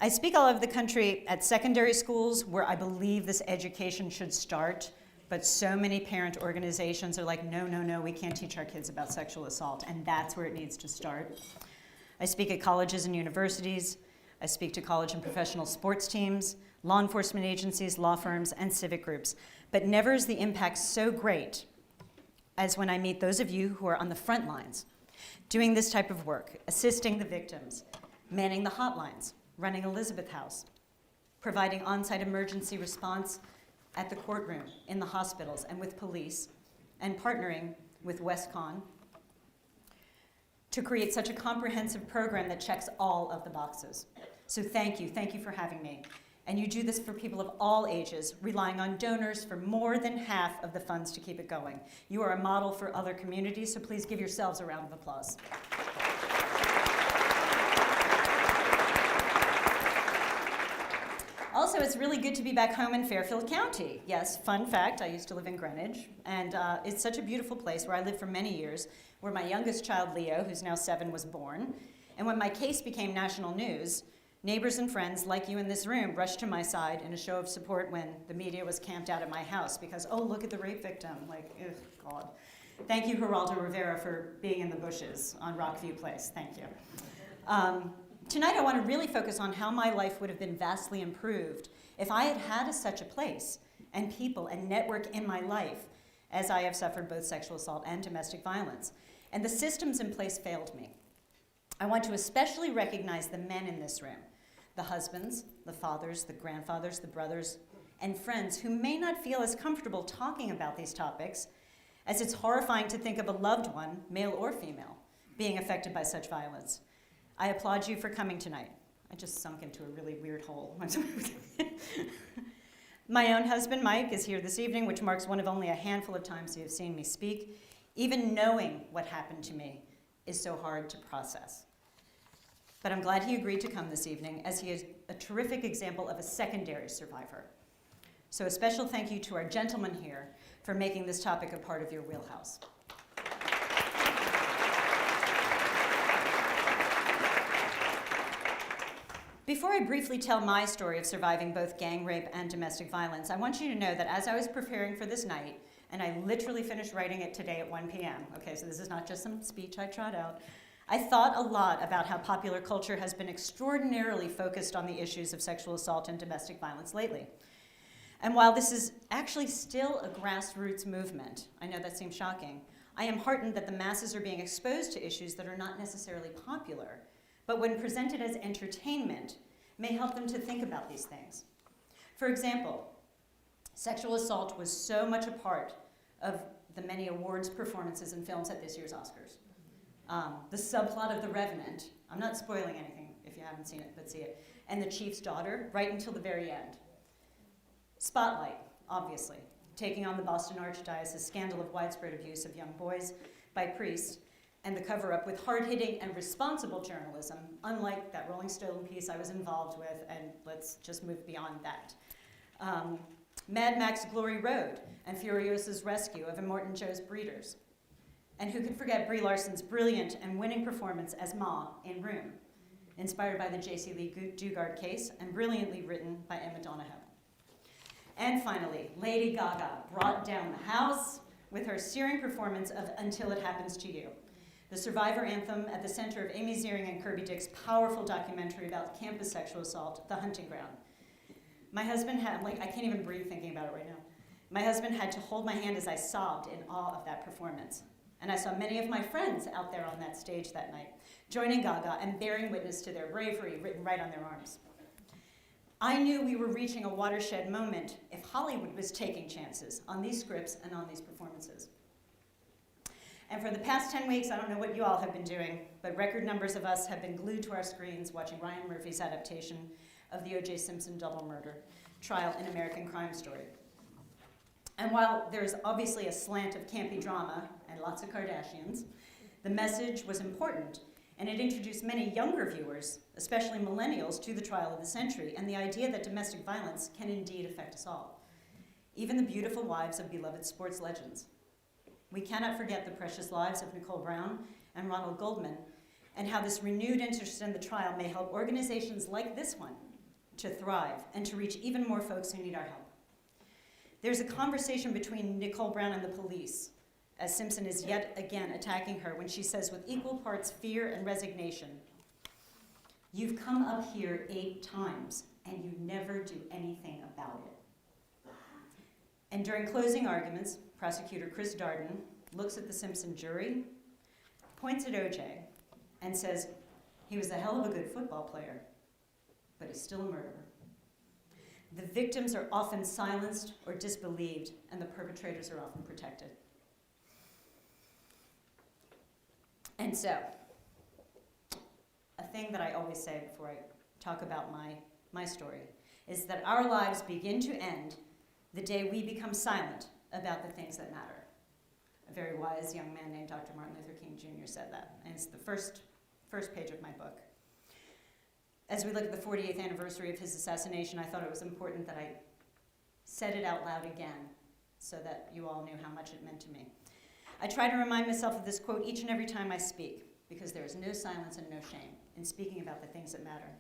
I speak all over the country at secondary schools where I believe this education should start, but so many parent organizations are like, no, no, no, we can't teach our kids about sexual assault, and that's where it needs to start. I speak at colleges and universities. I speak to college and professional sports teams, law enforcement agencies, law firms, and civic groups. But never is the impact so great as when I meet those of you who are on the front lines, doing this type of work, assisting the victims, manning the hotlines, running Elizabeth House, providing on-site emergency response at the courtroom, in the hospitals, and with police, and partnering with WestCon to create such a comprehensive program that checks all of the boxes. So thank you for having me. And you do this for people of all ages, relying on donors for more than half of the funds to keep it going. You are a model for other communities, so please give yourselves a round of applause. Also, it's really good to be back home in Fairfield County. Yes, fun fact, I used to live in Greenwich, and it's such a beautiful place where I lived for many years, where my youngest child, Leo, who's now 7, was born. And when my case became national news, neighbors and friends like you in this room rushed to my side in a show of support when the media was camped out at my house because, oh, look at the rape victim. Like, ugh, God. Thank you, Geraldo Rivera, for being in the bushes on Rockview Place. Thank you. Tonight, I want to really focus on how my life would have been vastly improved if I had had such a place and people and network in my life as I have suffered both sexual assault and domestic violence. And the systems in place failed me. I want to especially recognize the men in this room, the husbands, the fathers, the grandfathers, the brothers, and friends who may not feel as comfortable talking about these topics, as it's horrifying to think of a loved one, male or female, being affected by such violence. I applaud you for coming tonight. I just sunk into a really weird hole. My own husband, Mike, is here this evening, which marks one of only a handful of times you have seen me speak. Even knowing what happened to me is so hard to process. But I'm glad he agreed to come this evening, as he is a terrific example of a secondary survivor. So a special thank you to our gentlemen here for making this topic a part of your wheelhouse. Before I briefly tell my story of surviving both gang rape and domestic violence, I want you to know that as I was preparing for this night, and I literally finished writing it today at 1 p.m., okay, so this is not just some speech I trot out, I thought a lot about how popular culture has been extraordinarily focused on the issues of sexual assault and domestic violence lately. And while this is actually still a grassroots movement, I know that seems shocking, I am heartened that the masses are being exposed to issues that are not necessarily popular, but when presented as entertainment, may help them to think about these things. For example, sexual assault was so much a part of the many awards performances and films at this year's Oscars. The subplot of The Revenant, I'm not spoiling anything if you haven't seen it, but see it, and The Chief's Daughter, right until the very end. Spotlight, obviously, taking on the Boston Archdiocese scandal of widespread abuse of young boys by priests, and the cover-up with hard-hitting and responsible journalism, unlike that Rolling Stone piece I was involved with, and let's just move beyond that. Mad Max Glory Road and Furiosa's rescue of Immortan Joe's breeders. And who could forget Brie Larson's brilliant and winning performance as Ma in Room, inspired by the J.C. Lee Dugard case and brilliantly written by Emma Donohoe. And finally, Lady Gaga brought down the house with her searing performance of Until It Happens to You, the survivor anthem at the center of Amy Ziering and Kirby Dick's powerful documentary about campus sexual assault, The Hunting Ground. My husband had, I can't even breathe thinking about it right now. My husband had to hold my hand as I sobbed in awe of that performance. And I saw many of my friends out there on that stage that night, joining Gaga and bearing witness to their bravery written right on their arms. I knew we were reaching a watershed moment if Hollywood was taking chances on these scripts and on these performances. And for the past 10 weeks, I don't know what you all have been doing, but record numbers of us have been glued to our screens watching Ryan Murphy's adaptation of the O.J. Simpson double murder trial in American Crime Story. And while there's obviously a slant of campy drama and lots of Kardashians, the message was important, and it introduced many younger viewers, especially millennials, to the trial of the century and the idea that domestic violence can indeed affect us all, even the beautiful wives of beloved sports legends. We cannot forget the precious lives of Nicole Brown and Ronald Goldman, and how this renewed interest in the trial may help organizations like this one to thrive, and to reach even more folks who need our help. There's a conversation between Nicole Brown and the police, as Simpson is yet again attacking her when she says with equal parts fear and resignation, "You've come up here 8 times, and you never do anything about it." And during closing arguments, prosecutor Chris Darden looks at the Simpson jury, points at OJ, and says, "He was a hell of a good football player, but he's still a murderer." The victims are often silenced or disbelieved, and the perpetrators are often protected. And so, a thing that I always say before I talk about my story is that our lives begin to end the day we become silent about the things that matter. A very wise young man named Dr. Martin Luther King Jr. said that, and it's the first page of my book. As we look at the 48th anniversary of his assassination, I thought it was important that I said it out loud again so that you all knew how much it meant to me. I try to remind myself of this quote each and every time I speak, because there is no silence and no shame in speaking about the things that matter.